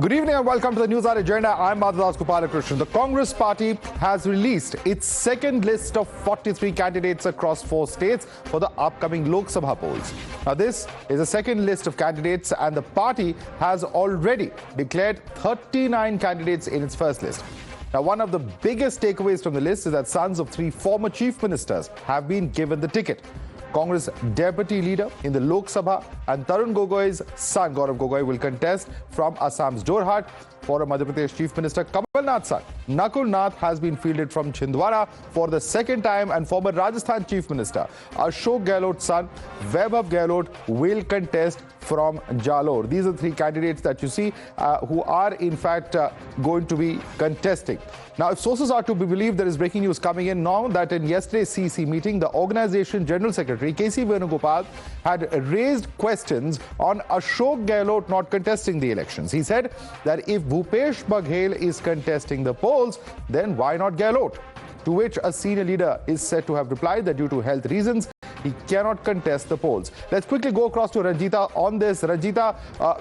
Good evening and welcome to the Newshour Agenda. I'm Madhavdas G. The Congress party has released its second list of 43 candidates across 4 states for the upcoming Lok Sabha polls. Now, this is a second list of candidates and the party has already declared 39 candidates in its first list. Now, one of the biggest takeaways from the list is that sons of 3 former chief ministers have been given the ticket. Congress deputy leader in the Lok Sabha and Tarun Gogoi's son Gaurav Gogoi will contest from Assam's Jorhat. Former Madhya Pradesh Chief Minister Kamal Nath's son Nakul Nath has been fielded from Chhindwara for the second time, and former Rajasthan Chief Minister Ashok Gehlot's son Vaibhav Gehlot will contest from Jalore. These are 3 candidates that you see who are in fact going to be contesting. Now, if sources are to be believed, there is breaking news coming in now that in yesterday's CEC meeting, the organization General Secretary KC Venugopal had raised questions on Ashok Gehlot not contesting the elections. He said that if Bhupesh Baghel is contesting the polls, then why not Gehlot? To which a senior leader is said to have replied that due to health reasons, he cannot contest the polls. Let's quickly go across to Ranjita on this. Ranjita,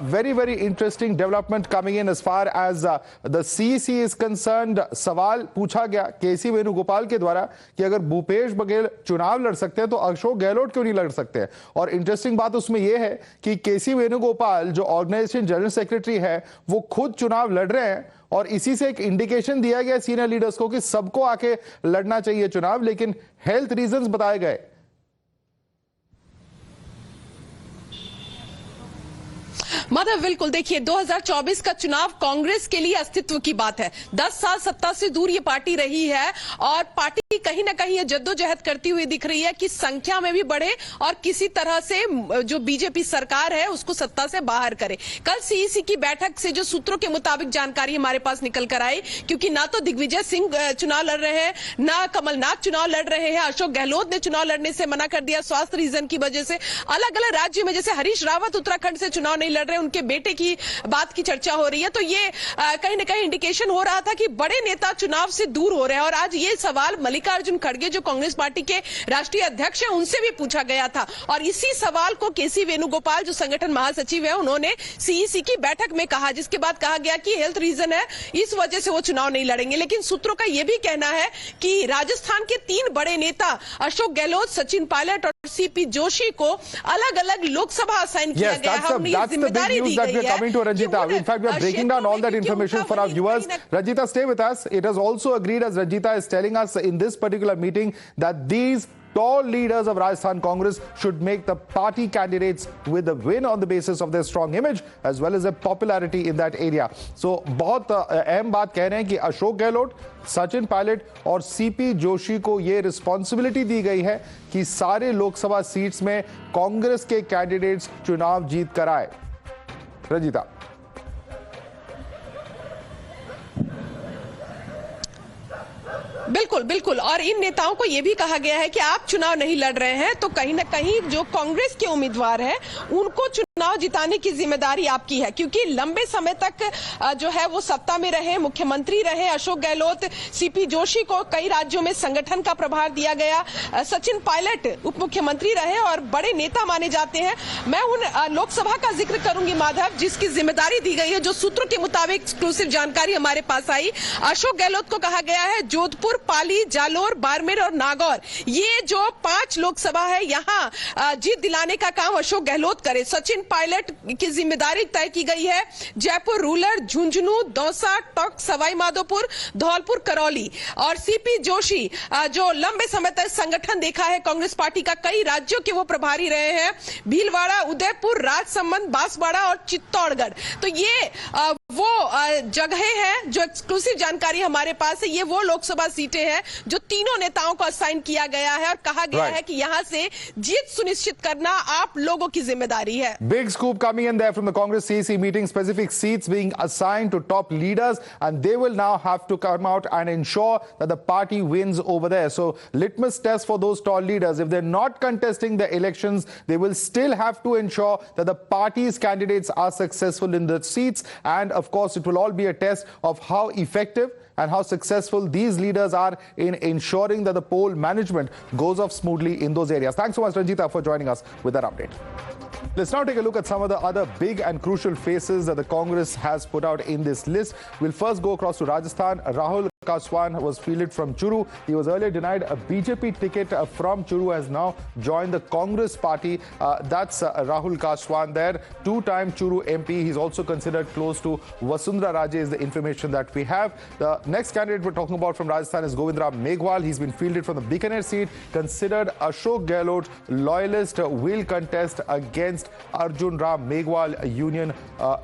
very interesting development coming in as far as the CEC is concerned. सवाल पूछा गया केसी वेणुगोपाल के द्वारा कि अगर भूपेश बघेल चुनाव लड़ सकते हैं तो अशोक गहलोत क्यों नहीं लड़ सकते हैं। और इंटरेस्टिंग बात उसमें यह है कि केसी वेणुगोपाल जो ऑर्गेनाइजेशन जनरल सेक्रेटरी है वो खुद चुनाव लड़ रहे हैं और इसी से एक इंडिकेशन दिया गया सीनियर लीडर्स को कि सबको आके लड़ना चाहिए चुनाव, लेकिन हेल्थ रीजंस बताए गए। माधव, बिल्कुल देखिए 2024 का चुनाव कांग्रेस के लिए अस्तित्व की बात है। 10 साल सत्ता से दूर ये पार्टी रही है और पार्टी कहीं ना कहीं ये जद्दोजहद करती हुई दिख रही है कि संख्या में भी बढ़े और किसी तरह से जो बीजेपी सरकार है उसको सत्ता से बाहर करे। कल सीईसी की बैठक से जो सूत्रों के मुताबिक जानकारी हमारे पास निकल कर आई, क्योंकि ना तो दिग्विजय सिंह चुनाव लड़ रहे हैं, ना कमलनाथ चुनाव लड़ रहे हैं, अशोक गहलोत ने चुनाव लड़ने से मना कर दिया स्वास्थ्य रीजन की वजह से। अलग अलग राज्यों में जैसे हरीश रावत उत्तराखंड से चुनाव नहीं लड़ रहे, उनके बेटे की बात की चर्चा हो रही है। तो ये कहीं ना कहीं इंडिकेशन हो रहा था कि बड़े नेता चुनाव से दूर हो रहे हैं। और आज ये सवाल मल्लिकार्जुन खड़गे जो कांग्रेस पार्टी के राष्ट्रीय अध्यक्ष हैं उनसे भी पूछा गया था और इसी सवाल को केसी वेणुगोपाल जो संगठन महासचिव है उन्होंने सीईसी की बैठक में कहा, जिसके बाद कहा गया कि हेल्थ रीजन है, इस वजह से वो चुनाव नहीं लड़ेंगे। लेकिन सूत्रों का यह भी कहना है कि राजस्थान के 3 बड़े नेता अशोक गहलोत, सचिन पायलट और सीपी जोशी को अलग अलग लोकसभा असाइन किया गया है। हमने ये जिम्मेदारी दी that we are coming to Ranjita. In fact, we are breaking down all that information for our viewers. Ranjita, stay with us. It is also agreed, as Ranjita is telling us in this particular meeting, that these tall leaders of Rajasthan Congress should make the party candidates with a win on the basis of their strong image as well as their popularity in that area. So, बहुत अहम बात कह रहे हैं कि अशोक गहलोत, सचिन पायलट और CP Joshi को ये रिस्पॉन्सिबिलिटी दी गई है कि सारे लोकसभा सीट्स में कांग्रेस के कैंडिडेट्स चुनाव जीत कर आए। रंजीता, बिल्कुल और इन नेताओं को यह भी कहा गया है कि आप चुनाव नहीं लड़ रहे हैं तो कहीं ना कहीं जो कांग्रेस के उम्मीदवार हैं उनको चुनाव जिताने की जिम्मेदारी आपकी है, क्योंकि लंबे समय तक जो है वो सत्ता में रहे, मुख्यमंत्री रहे। अशोक गहलोत, सीपी जोशी को कई राज्यों में संगठन का प्रभार दिया गया, सचिन पायलट उप मुख्यमंत्री रहे और बड़े नेता माने जाते हैं। मैं उन लोकसभा का जिक्र करूंगी माधव जिसकी जिम्मेदारी दी गई है। जो सूत्रों के मुताबिक एक्सक्लूसिव जानकारी हमारे पास आई, अशोक गहलोत को कहा गया है जोधपुर, पाली, जालोर, बाड़मेर और नागौर, ये जो 5 लोकसभा है यहाँ जीत दिलाने का काम अशोक गहलोत करे। सचिन पायलट की जिम्मेदारी तय की गई है जयपुर रूरल, झुंझुनू, दौसा, टोंक, सवाई माधोपुर, धौलपुर, करौली। और सीपी जोशी जो लंबे समय तक संगठन देखा है कांग्रेस पार्टी का, कई राज्यों के वो प्रभारी रहे हैं, भीलवाड़ा, उदयपुर, राजसमंद, बांसवाड़ा और चित्तौड़गढ़। तो ये वो जगह है जो एक्सक्लूसिव जानकारी हमारे पास है, ये वो लोकसभा सीटें हैं जो तीनों नेताओं को असाइन किया गया है और कहा गया है कि यहां से जीत सुनिश्चित करना आप लोगों की जिम्मेदारी है। Big scoop coming in there from the Congress CEC meeting, specific seats being assigned to top leaders and they will now have to come out and ensure that the party wins over there. So litmus test for those tall leaders, if they're not contesting the elections, they will still have to ensure that the party's candidates are successful in the seats, and of course it will all be a test of how effective and how successful these leaders are in ensuring that the poll management goes off smoothly in those areas. Thanks so much, Ranjita, for joining us with that update. Let's now take a look at some of the other big and crucial faces that the Congress has put out in this list. We'll first go across to Rajasthan. Rahul Gandhi was fielded from Churu. He was earlier denied a BJP ticket from Churu, has now joined the Congress party. That's Rahul Gandhi there, two-time Churu MP. He's also considered close to Vasundhara Raje is the information that we have. The next candidate we're talking about from Rajasthan is Govindram Meghwal. He's been fielded from the Bikaner seat, considered Ashok Gehlot loyalist, will contest against Arjun Ram Meghwal, a union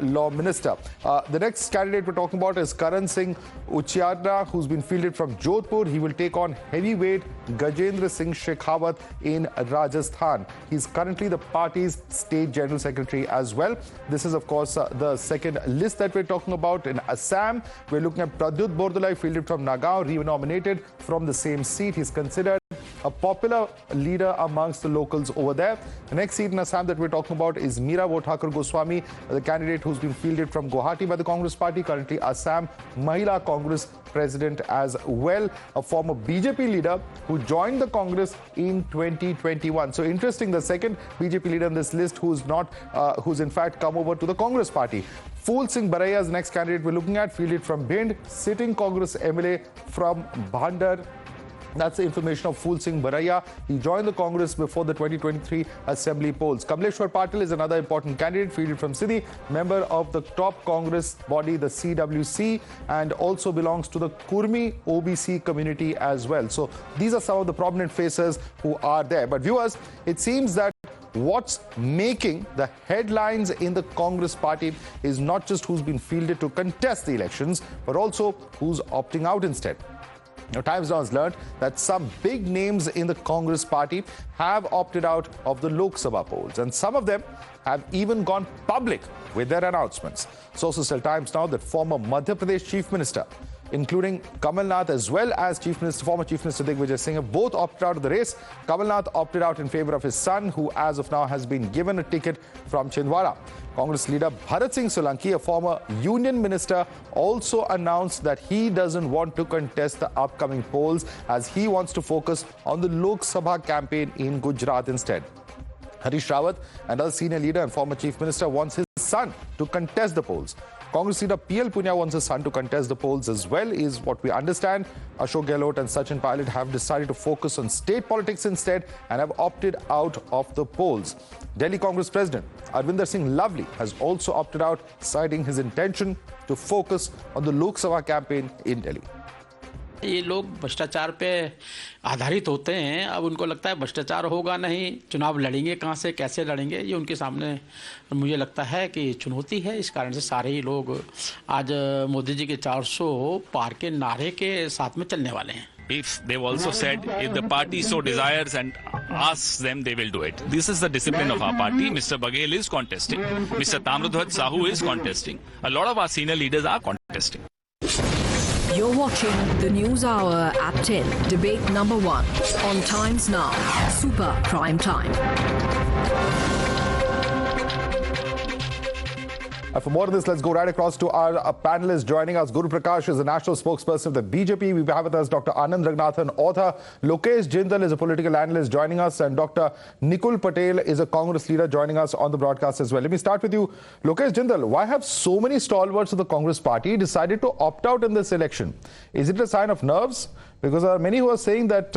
law minister. The next candidate we're talking about is Karan Singh Uchiyadra, who's been fielded from Jodhpur. He will take on heavyweight Gajendra Singh Shekhawat in Rajasthan. He's currently the party's state general secretary as well. This is, of course, the second list that we're talking about. In Assam, we're looking at Pradyut Bordolai, fielded from Nagaon, re-nominated from the same seat. He's considered a popular leader amongst the locals over there. The next seat in Assam that we're talking about is Meera Thakur Goswami, the candidate who's been fielded from Guwahati by the Congress party, currently Assam Mahila Congress president as well, a former BJP leader who joined the Congress in 2021. So interesting, the second BJP leader in this list who's in fact come over to the Congress party. Phul Singh Baraiya is the next candidate we're looking at, fielded from Bhind, sitting Congress MLA from Bhandar. That's the information of Phul Singh Baraiya. He joined the Congress before the 2023 assembly polls. Kamleshwar Patil is another important candidate, fielded from Sindhi, member of the top Congress body, the CWC, and also belongs to the Kurmi OBC community as well. So these are some of the prominent faces who are there. But viewers, it seems that what's making the headlines in the Congress party is not just who's been fielded to contest the elections, but also who's opting out instead. Now, Times Now has learned that some big names in the Congress party have opted out of the Lok Sabha polls, and some of them have even gone public with their announcements. Sources tell Times Now that former Madhya Pradesh Chief Minister, including Kamal Nath as well as former Chief Minister Digvijay Singh, have both opted out of the race. Kamal Nath opted out in favor of his son, who as of now has been given a ticket from Chhindwara. Congress leader Bharat Singh Solanki, a former union minister, also announced that he doesn't want to contest the upcoming polls, as he wants to focus on the Lok Sabha campaign in Gujarat instead. Harish Rawat, another senior leader and former chief minister, wants his son to contest the polls. Congress leader PL Punya wants his son to contest the polls as well, is what we understand. Ashok Gehlot and Sachin Pilot have decided to focus on state politics instead and have opted out of the polls. Delhi Congress President Arvinder Singh Lovely has also opted out, citing his intention to focus on the Lok Sabha campaign in Delhi. ये लोग भ्रष्टाचार पे आधारित होते हैं। अब उनको लगता है भ्रष्टाचार होगा नहीं, चुनाव लड़ेंगे कहाँ से, कैसे लड़ेंगे, ये उनके सामने मुझे लगता है कि चुनौती है। इस कारण से सारे ही लोग आज मोदी जी के 400 पार के नारे के साथ में चलने वाले हैं। If they've also said if the party so desires and asks them, they will do it. This is the discipline of our party. Mr. Baghel is contesting. Mr. Tamradhwaj Sahu is contesting. A lot of our senior leaders are contesting. You're watching the News Hour at 10, debate number 1 on Times Now, Super Prime Time. For more of this, let's go right across to our panelist joining us. Guru Prakash is the national spokesperson of the BJP. We have with us Dr. Anand Ranganathan, author. Lokesh Jindal is a political analyst joining us. And Dr. Nikul Patel is a Congress leader joining us on the broadcast as well. Let me start with you. Lokesh Jindal, why have so many stalwarts of the Congress party decided to opt out in this election? Is it a sign of nerves? Because there are many who are saying that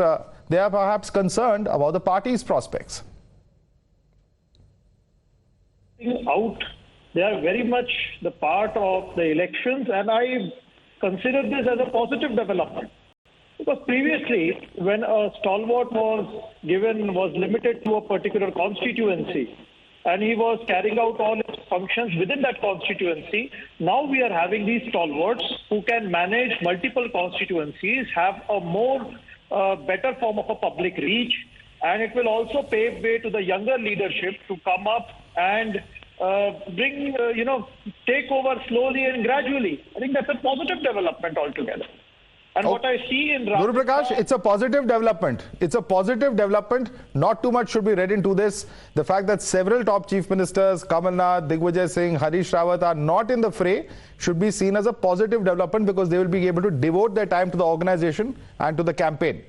they are perhaps concerned about the party's prospects. They are very much the part of the elections, and I consider this as a positive development. Because previously, when a stalwart was limited to a particular constituency, and he was carrying out all his functions within that constituency, now we are having these stalwarts who can manage multiple constituencies, have a more better form of a public reach, and it will also pave way to the younger leadership to come up and take over slowly and gradually. I think that's a positive development altogether. And what I see in Guru Prakash, it's a positive development. It's a positive development. Not too much should be read into this. The fact that several top chief ministers, Kamal Nath, Digvijay Singh, Harish Rawat, are not in the fray should be seen as a positive development, because they will be able to devote their time to the organization and to the campaign.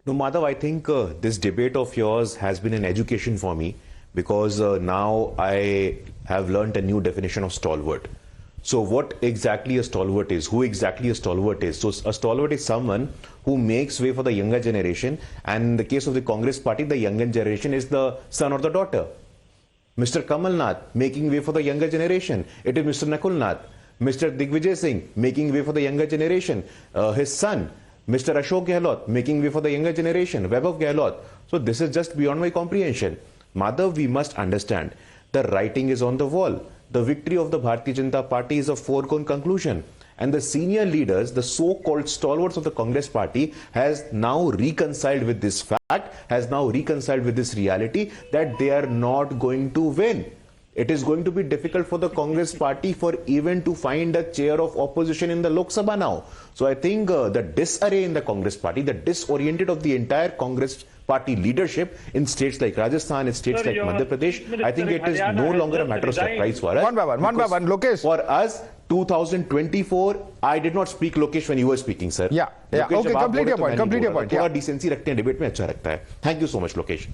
No, Madhav, I think this debate of yours has been an education for me because now I have learnt a new definition of stalwart. So what exactly a stalwart is, who exactly a stalwart is. So a stalwart is someone who makes way for the younger generation, and in the case of the Congress party, the younger generation is the son or the daughter. Mr. Kamal Nath making way for the younger generation. It is Mr. Nakul Nath. Mr. Digvijay Singh making way for the younger generation. His son, Mr. Ashok Gehlot making way for the younger generation. Vaibhav Gehlot. So this is just beyond my comprehension. Madhav, we must understand the writing is on the wall. The victory of the Bharatiya Janata Party is a foregone conclusion. And the senior leaders, the so-called stalwarts of the Congress party, has now reconciled with this fact, has now reconciled with this reality that they are not going to win. It is going to be difficult for the Congress party for even to find a chair of opposition in the Lok Sabha now. So I think the disarray in the Congress party, the disoriented of the entire Congress party leadership in states like Rajasthan, in states like Madhya Pradesh, I think it is no longer a matter of surprise for us. One by one, Lokesh. For us, 2024, I did not speak Lokesh when you were speaking, sir. Yeah. Okay, complete your point. थोड़ा decency रखते हैं debate में अच्छा लगता है. Thank you so much, Lokesh.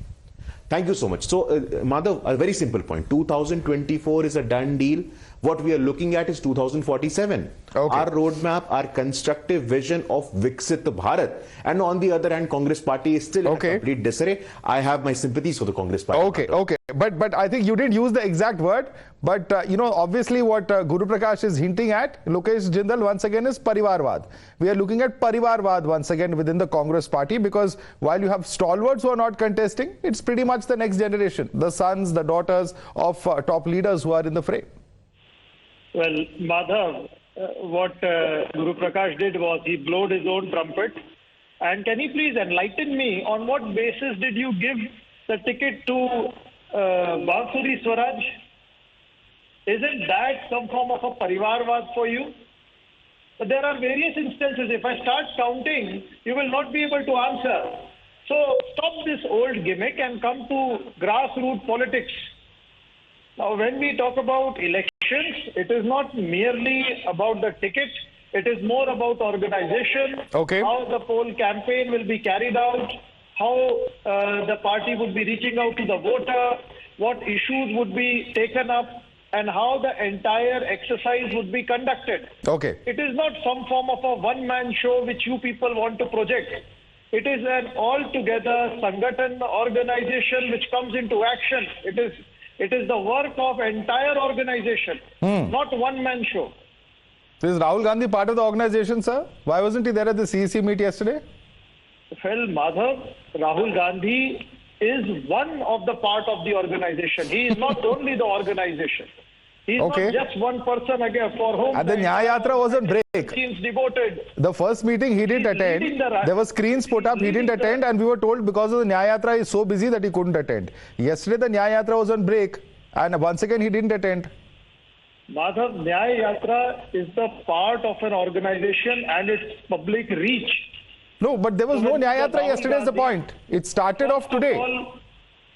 Thank you so much. So, Madhav, a very simple point. 2024 is a done deal. What we are looking at is 2047. Okay. Our roadmap, our constructive vision of Viksit Bharat. And on the other hand, Congress party is still in a complete disarray. I have my sympathies for the Congress party. Okay. But I think you didn't use the exact word. But, obviously what Guru Prakash is hinting at, Lokesh Jindal once again, is parivarvaad. We are looking at parivarvaad once again within the Congress party, because while you have stalwarts who are not contesting, it's pretty much the next generation, the sons, the daughters of top leaders who are in the fray. Well, Madhav, what Guru Prakash did was he blowed his own trumpet. And can you please enlighten me on what basis did you give the ticket to Bansuri Swaraj? Isn't that some form of a parivarvaad for you? But there are various instances. If I start counting, you will not be able to answer. So stop this old gimmick and come to grassroots politics. Now, when we talk about elections, it is not merely about the ticket. It is more about organization, how the poll campaign will be carried out, how the party would be reaching out to the voter, what issues would be taken up, and how the entire exercise would be conducted. It is not some form of a one-man show which you people want to project. It is an all-together Sangathan organization which comes into action. It is the work of entire organization, not one-man show. Is Rahul Gandhi part of the organization, sir? Why wasn't he there at the CEC meet yesterday? Well, Madhav, Rahul Gandhi is one of the part of the organization. He is not only the organization. He is not just one person again for whom. And the Nyaya Yatra was on break. Seems devoted. The first meeting he didn't attend. There were screens put up. He didn't attend, and we were told because of the Nyaya Yatra he is so busy that he couldn't attend. Yesterday the Nyaya Yatra was on break, and once again he didn't attend. Madhav, Nyaya Yatra is the part of an organization and its public reach. No, but there was no Nyaya Yatra yesterday is the point. It started off today.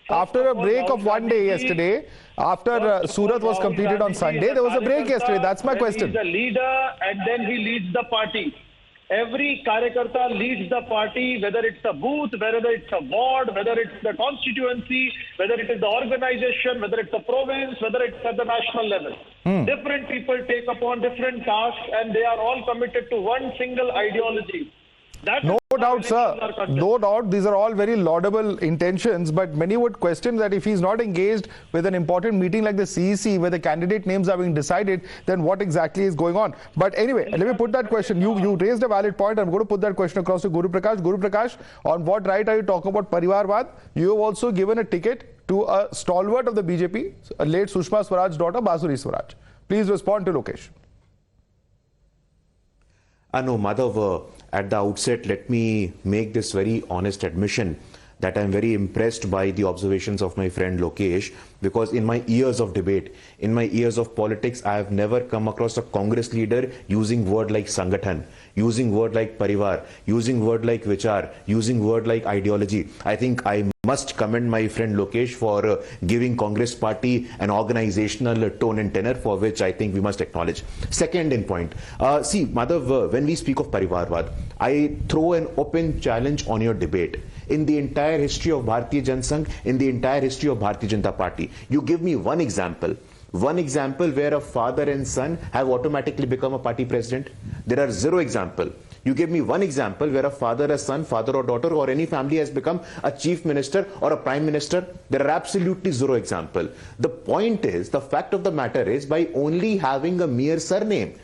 After a break of one day yesterday, after Surat was completed on Sunday, there was a break yesterday. That's my question. He's a leader and then he leads the party. Every Karyakarta leads the party, whether it's a booth, whether it's a ward, whether it's the constituency, whether it is the organization, whether it's a province, whether it's at the national level. Different people take upon different tasks and they are all committed to one single ideology. No doubt, sir. No doubt. These are all very laudable intentions, but many would question that if he's not engaged with an important meeting like the CEC where the candidate names are being decided, then what exactly is going on? But anyway, let me put that question. You raised a valid point. I'm going to put that question across to Guru Prakash. Guru Prakash, on what right are you talking about parivarvaad? You have also given a ticket to a stalwart of the BJP, a late Sushma Swaraj's daughter, Bansuri Swaraj. Please respond to Lokesh. No, Madhav, at the outset, let me make this very honest admission that I'm very impressed by the observations of my friend Lokesh, because in my years of debate, in my years of politics, I have never come across a Congress leader using word like Sangathan, using word like Parivar, using word like Vichar, using word like ideology. I think I must commend my friend Lokesh for giving Congress party an organizational tone and tenor, for which I think we must acknowledge. Second in point, see Madhav, when we speak of parivarvaad, I throw an open challenge on your debate. In the entire history of Bharatiya Janata Sangh, in the entire history of Bharatiya Janata Party, you give me one example where a father and son have automatically become a party president. There are zero examples. You give me one example where a father, a son, father or daughter or any family has become a chief minister or a prime minister. There are absolutely zero examples. The point is, the fact of the matter is, by only having a mere surname,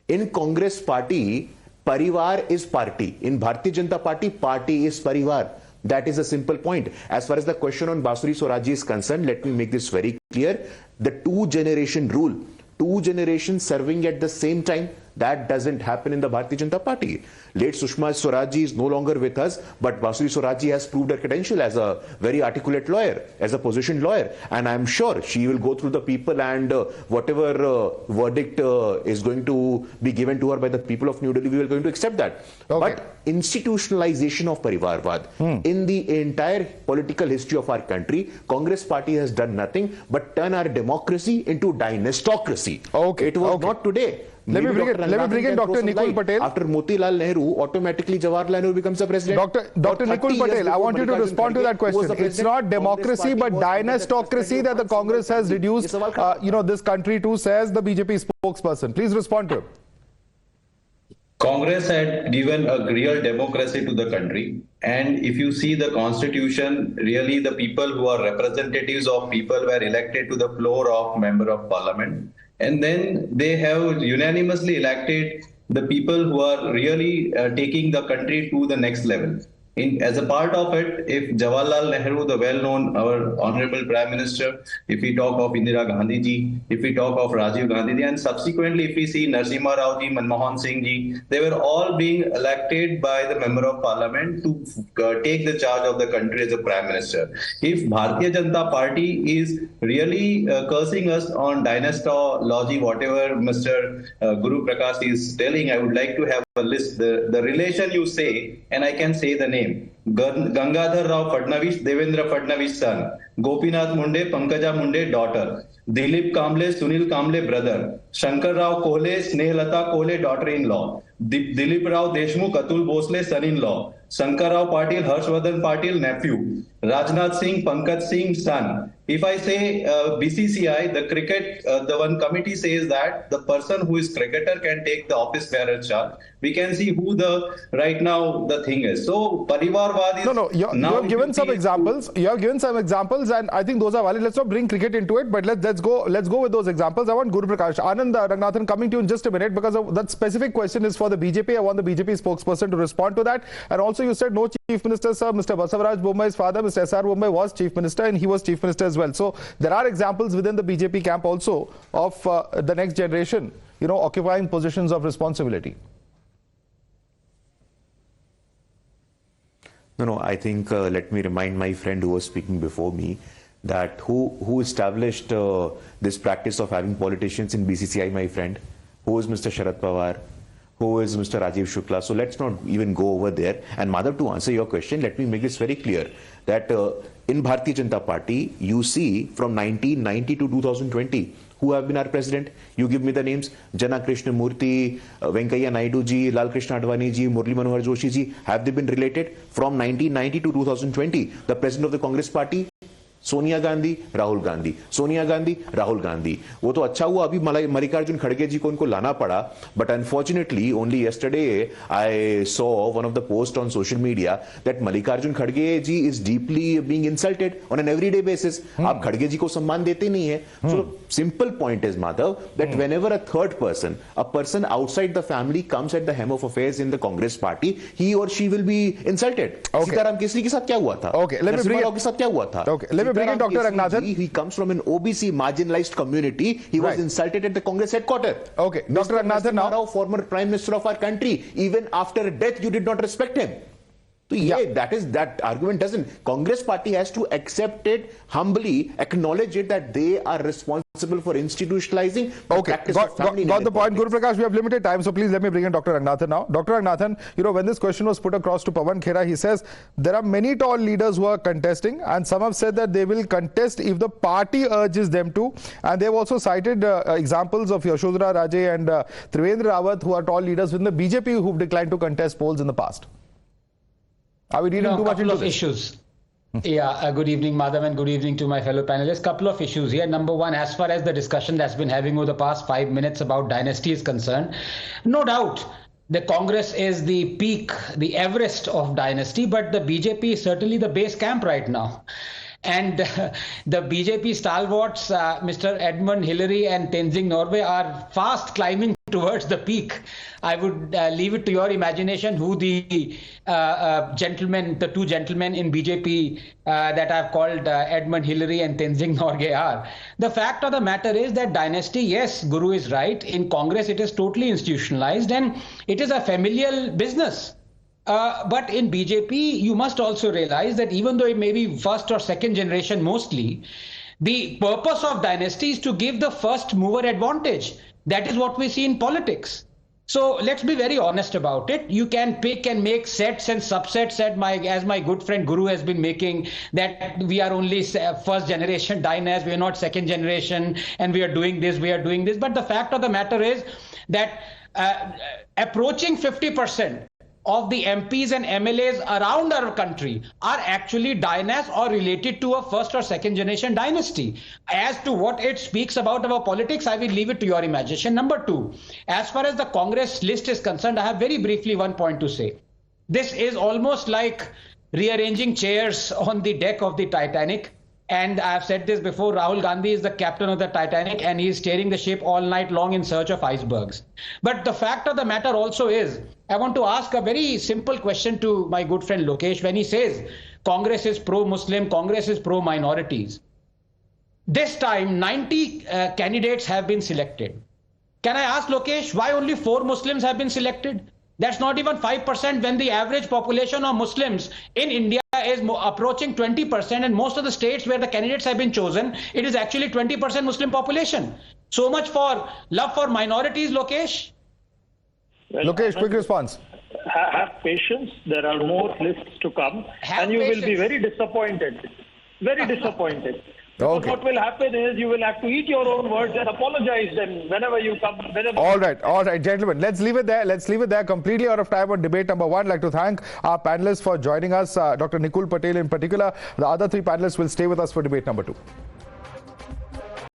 in Congress party, parivar is party. In Bharatiya Janata Party, party is parivar. That is a simple point. As far as the question on Basuri Swarajji is concerned, let me make this very clear. The two-generation rule, two generations serving at the same time, that doesn't happen in the Bharatiya Janata Party. Late Sushma Swarajji is no longer with us, but Basuri Swarajji has proved her credential as a very articulate lawyer, as a positioned lawyer. And I'm sure she will go through the people and whatever verdict is going to be given to her by the people of New Delhi, we are going to accept that. Okay. But institutionalization of parivarvaad in the entire political history of our country, Congress party has done nothing but turn our democracy into dynastocracy. Okay. It was not today. Let me bring in Dr. Nikul Patel. After Motilal Nehru, automatically Jawaharlal Nehru becomes the president. Dr. Nikul Patel, I want you to respond to that question. It's not democracy but dynastocracy that the Congress has reduced this country to, says the BJP spokesperson. Please respond to him. Congress had given a real democracy to the country, and if you see the constitution, really the people who are representatives of people were elected to the floor of member of parliament, and then they have unanimously elected the people who are really taking the country to the next level. As a part of it, if Jawaharlal Nehru, the well-known, our honorable Prime Minister, if we talk of Indira Gandhi ji, if we talk of Rajiv Gandhi ji, and subsequently if we see Narasimha Rao ji, Manmohan Singh ji, they were all being elected by the Member of Parliament to take the charge of the country as a Prime Minister. If Bharatiya Janata Party is really cursing us on dynastology, whatever Mr. Guru Prakash is telling, I would like to have a list, the relation you say, and I can say the name. Gangadhar Rao Fadnavis, Devendra Fadnavis son. Gopinath Munde, Pankaja Munde daughter. Dilip Kamble, Sunil Kamble brother. Shankar Rao Kohle, Snehlata Kohle daughter-in-law. Dilip Rao Deshmukh, Atul Bhosle son-in-law. Shankar Rao Patil, Harshvardhan Patil nephew. Rajnath Singh, Pankaj Singh son. If I say BCCI, the cricket, the one committee says that the person who is cricketer can take the office bearer charge. We can see who the right now the thing is. So parivarvaad is you have given some examples. You have given some examples, and I think those are valid. Let's not bring cricket into it, but let's go with those examples. I want Guru Prakash, Anand Ranganathan coming to you in just a minute, because that specific question is for the BJP. I want the BJP spokesperson to respond to that. And also, you said no chief minister, sir. Mr. Basavaraj Bommai's father, Mr. S.R. Bommai, was chief minister, and he was chief minister as well. So there are examples within the BJP camp also of the next generation, occupying positions of responsibility. No, I think let me remind my friend who was speaking before me that who established this practice of having politicians in BCCI, my friend, who is Mr. Sharad Pawar, who is Mr. Rajiv Shukla. So let's not even go over there. And Madhav, to answer your question, let me make this very clear that in Bharatiya Janata Party, you see from 1990 to 2020, who have been our president? You give me the names. Jana Krishna Murthy, Venkaiah Naidu ji, Lal Krishna Advani ji, Murli Manohar Joshi ji. Have they been related? From 1990 to 2020, the president of the Congress Party, Sonia Gandhi, Rahul Gandhi, Sonia Gandhi, Rahul Gandhi. वो तो अच्छा हुआ अभी मल्लिकार्जुन खड़गे जी को उनको लाना पड़ा, but unfortunately only yesterday I saw one of the posts on social media that Mallikarjun Kharge ji is deeply being insulted on an everyday basis. आप खड़गे जी को सम्मान देते नहीं है. So simple point is, Madhav, that whenever a third person, a person outside the family comes at the helm of affairs in the Congress party, he or she will be insulted. Sitaram Kesari के साथ क्या हुआ था? Okay, let me bring it. के साथ क्या हुआ था? Okay, let me bring in Dr. Ranganathan. He comes from an OBC marginalized community. He was insulted at the Congress headquarters. Okay, Dr. Ranganathan now. Former Prime Minister of our country. Even after death, you did not respect him. So that argument doesn't. Congress party has to accept it humbly, acknowledge it that they are responsible for institutionalizing. Okay, got the point. Guru Prakash, we have limited time, so please let me bring in Dr. Ranganathan now. Dr. Ranganathan, when this question was put across to Pawan Khera, he says there are many tall leaders who are contesting, and some have said that they will contest if the party urges them to. And they have also cited examples of Yashodhara Raje and Trivendra Rawat, who are tall leaders within the BJP who've declined to contest polls in the past. Are we reading too much into this? Issues. Yeah, good evening, Madhav, and good evening to my fellow panelists. Couple of issues here. Number one, as far as the discussion that's been having over the past 5 minutes about dynasty is concerned, no doubt the Congress is the peak, the Everest of dynasty, but the BJP is certainly the base camp right now. And the BJP stalwarts, Mr. Edmund Hillary and Tenzing Norgay, are fast climbing towards the peak. I would leave it to your imagination who the gentlemen, the two gentlemen in BJP that I've called Edmund Hillary and Tenzing Norgay are. The fact of the matter is that dynasty, yes, Guru is right. In Congress, it is totally institutionalized and it is a familial business. But in BJP, you must also realize that even though it may be first or second generation mostly, the purpose of dynasty is to give the first mover advantage. That is what we see in politics. So let's be very honest about it. You can pick and make sets and subsets as my good friend Guru has been making, that we are only first generation dynasts, we are not second generation, and we are doing this, we are doing this. But the fact of the matter is that approaching 50% of the MPs and MLAs around our country are actually dynasts or related to a first or second generation dynasty. As to what it speaks about our politics, I will leave it to your imagination. Number two, as far as the Congress list is concerned, I have very briefly one point to say. This is almost like rearranging chairs on the deck of the Titanic. And I've said this before, Rahul Gandhi is the captain of the Titanic and he's steering the ship all night long in search of icebergs. But the fact of the matter also is, I want to ask a very simple question to my good friend Lokesh when he says Congress is pro-Muslim, Congress is pro-minorities. This time, 90 candidates have been selected. Can I ask Lokesh, why only 4 Muslims have been selected? That's not even 5% when the average population of Muslims in India is approaching 20%, and most of the states where the candidates have been chosen, it is actually 20% Muslim population. So much for love for minorities, Lokesh. Well, Lokesh, quick response. Have patience. There are more lists to come, and you will be very disappointed. Very disappointed. Okay. What will happen is you will have to eat your own words and apologize then whenever you come. All right, gentlemen. Let's leave it there. Completely out of time on debate number 1. I'd like to thank our panelists for joining us. Dr. Nikul Patel in particular. The other 3 panelists will stay with us for debate number 2.